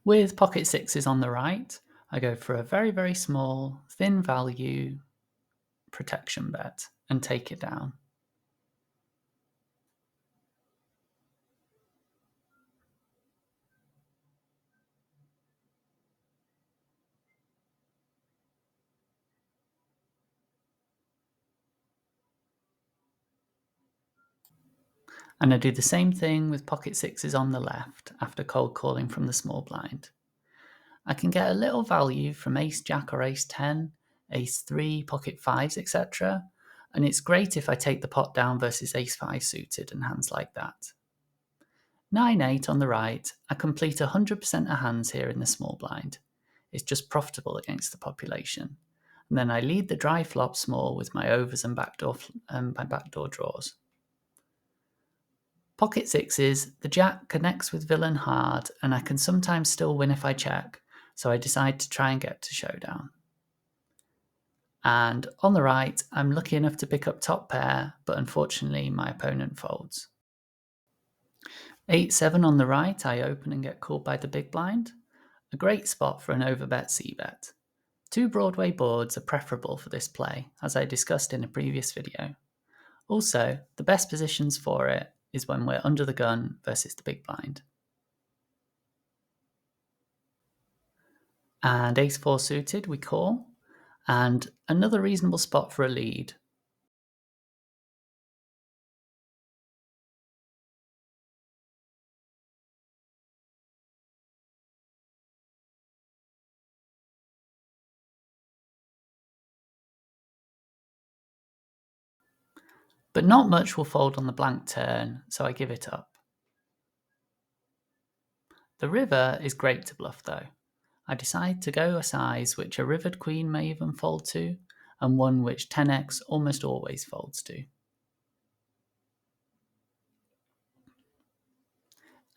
With pocket sixes on the right, I go for a very, very small, thin value protection bet and take it down. And I do the same thing with pocket sixes on the left after cold calling from the small blind. I can get a little value from ace jack or ace 10, ace 3, pocket 5s, etc. And it's great if I take the pot down versus ace 5 suited and hands like that. 9-8 on the right, I complete 100% of hands here in the small blind. It's just profitable against the population. And then I lead the dry flop small with my overs and my backdoor draws. Pocket sixes, the jack connects with villain hard, and I can sometimes still win if I check, so I decide to try and get to showdown. And on the right, I'm lucky enough to pick up top pair, but unfortunately my opponent folds. 8-7 on the right, I open and get called by the big blind. A great spot for an overbet c-bet. 2 Broadway boards are preferable for this play, as I discussed in a previous video. Also, the best positions for it is when we're under the gun versus the big blind. And ace 4 suited, we call, and another reasonable spot for a lead. But not much will fold on the blank turn, so I give it up. The river is great to bluff though. I decide to go a size which a rivered queen may even fold to, and one which 10x almost always folds to.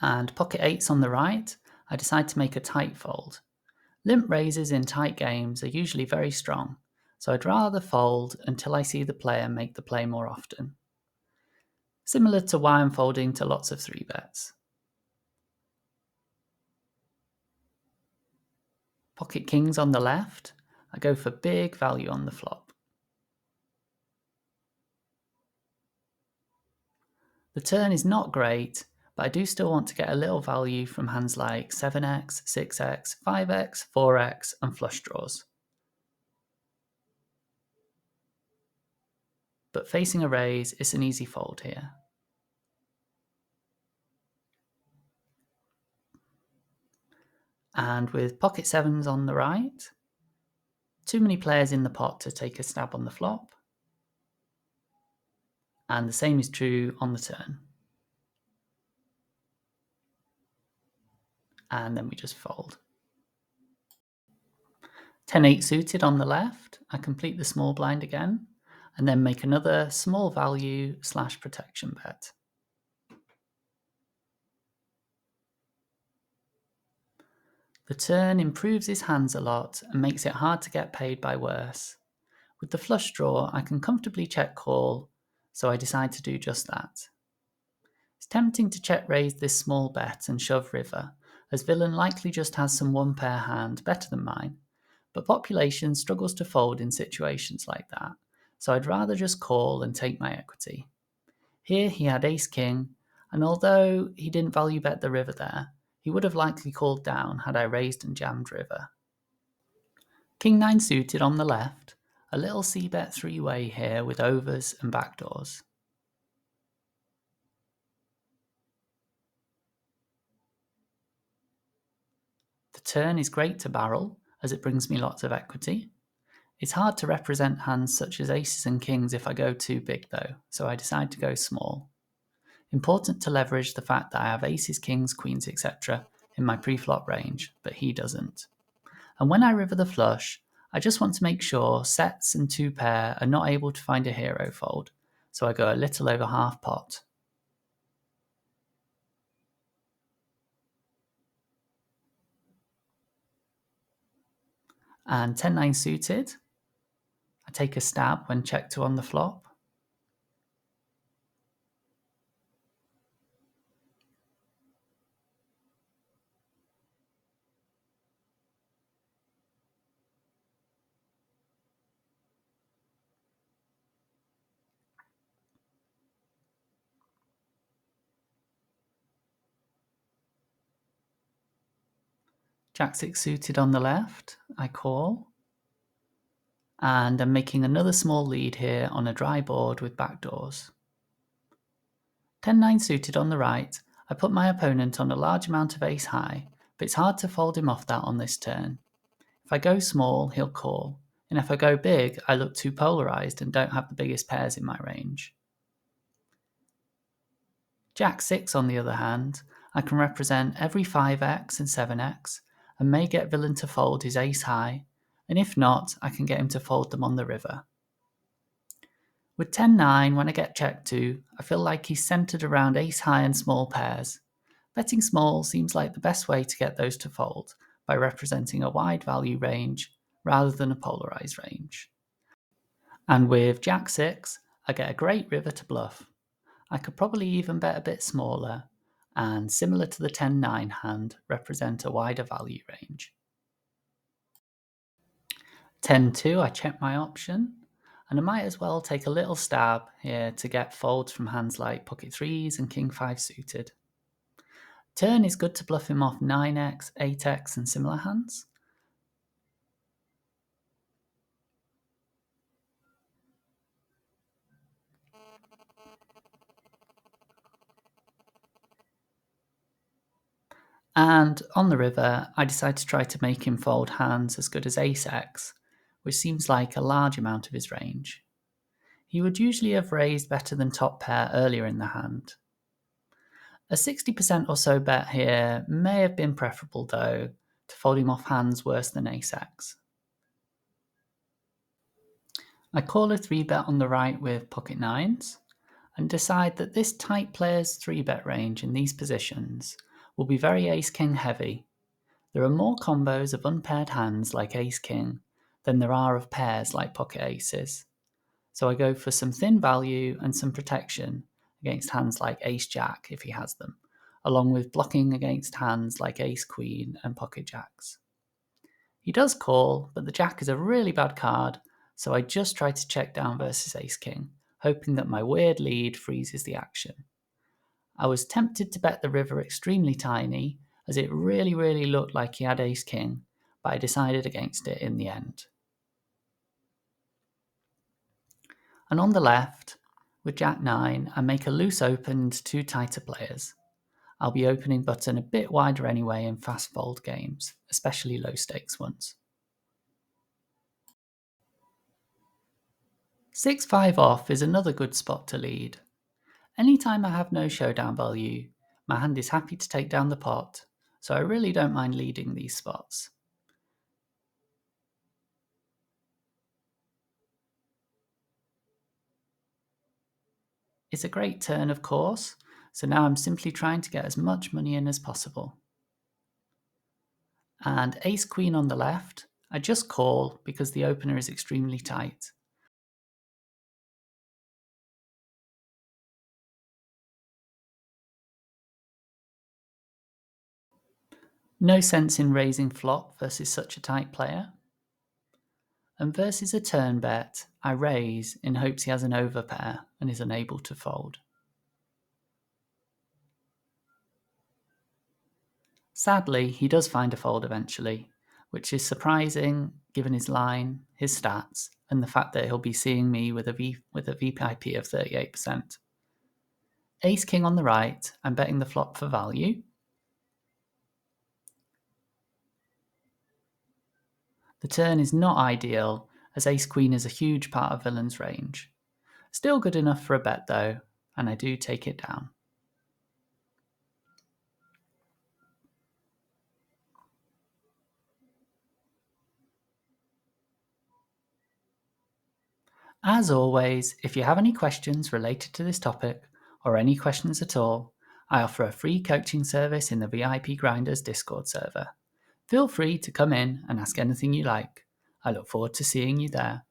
And pocket 8s on the right, I decide to make a tight fold. Limp raises in tight games are usually very strong, so I'd rather fold until I see the player make the play more often. Similar to why I'm folding to lots of 3-bets. Pocket kings on the left, I go for big value on the flop. The turn is not great, but I do still want to get a little value from hands like 7x, 6x, 5x, 4x, and flush draws. But facing a raise, it's an easy fold here. And with pocket 7s on the right, too many players in the pot to take a stab on the flop. And the same is true on the turn. And then we just fold. 10-8 suited on the left, I complete the small blind again, and then make another small value / protection bet. The turn improves his hands a lot and makes it hard to get paid by worse. With the flush draw, I can comfortably check call, so I decide to do just that. It's tempting to check raise this small bet and shove river, as villain likely just has some one pair hand better than mine, but population struggles to fold in situations like that, so I'd rather just call and take my equity. Here he had ace king, and although he didn't value bet the river there, he would have likely called down had I raised and jammed river. King 9 suited on the left, a little c-bet 3-way here with overs and backdoors. The turn is great to barrel, as it brings me lots of equity. It's hard to represent hands such as aces and kings if I go too big though, so I decide to go small. Important to leverage the fact that I have aces, kings, queens, etc. in my pre-flop range, but he doesn't. And when I river the flush, I just want to make sure sets and 2-pair are not able to find a hero fold, so I go a little over half pot. And 10-9 suited, I take a stab when check 2 on the flop. Jack 6 suited on the left, I call. And I'm making another small lead here on a dry board with backdoors. 10-9 suited on the right, I put my opponent on a large amount of ace high, but it's hard to fold him off that on this turn. If I go small, he'll call, and if I go big, I look too polarised and don't have the biggest pairs in my range. Jack 6, on the other hand, I can represent every 5x and 7x, and may get villain to fold his ace high, and if not, I can get him to fold them on the river. With 10-9, when I get checked to, I feel like he's centred around ace high and small pairs. Betting small seems like the best way to get those to fold, by representing a wide value range rather than a polarised range. And with Jack 6, I get a great river to bluff. I could probably even bet a bit smaller, and similar to the 10-9 hand, represent a wider value range. 10-2, I check my option, and I might as well take a little stab here to get folds from hands like pocket 3s and king 5 suited. Turn is good to bluff him off 9x, 8x and similar hands. And on the river, I decide to try to make him fold hands as good as ace-x, which seems like a large amount of his range. He would usually have raised better than top pair earlier in the hand. A 60% or so bet here may have been preferable though, to fold him off hands worse than ace-x. I call a 3-bet on the right with pocket 9s, and decide that this tight player's 3-bet range in these positions will be very ace-king heavy. There are more combos of unpaired hands like ace-king than there are of pairs like pocket aces. So I go for some thin value and some protection against hands like ace-jack if he has them, along with blocking against hands like ace-queen and pocket jacks. He does call, but the jack is a really bad card, so I just try to check down versus ace-king, hoping that my weird lead freezes the action. I was tempted to bet the river extremely tiny, as it really looked like he had ace-king, but I decided against it in the end. And on the left, with Jack 9, I make a loose open to two tighter players. I'll be opening button a bit wider anyway in fast fold games, especially low stakes ones. 6-5 off is another good spot to lead. Anytime I have no showdown value, my hand is happy to take down the pot, so I really don't mind leading these spots. It's a great turn, of course, so now I'm simply trying to get as much money in as possible. And ace-queen on the left, I just call because the opener is extremely tight. No sense in raising flop versus such a tight player. And versus a turn bet, I raise in hopes he has an overpair and is unable to fold. Sadly, he does find a fold eventually, which is surprising given his line, his stats, and the fact that he'll be seeing me with a VPIP of 38%. Ace-king on the right, I'm betting the flop for value. The turn is not ideal, as ace-queen is a huge part of villain's range. Still good enough for a bet though, and I do take it down. As always, if you have any questions related to this topic, or any questions at all, I offer a free coaching service in the VIP Grinders Discord server. Feel free to come in and ask anything you like. I look forward to seeing you there.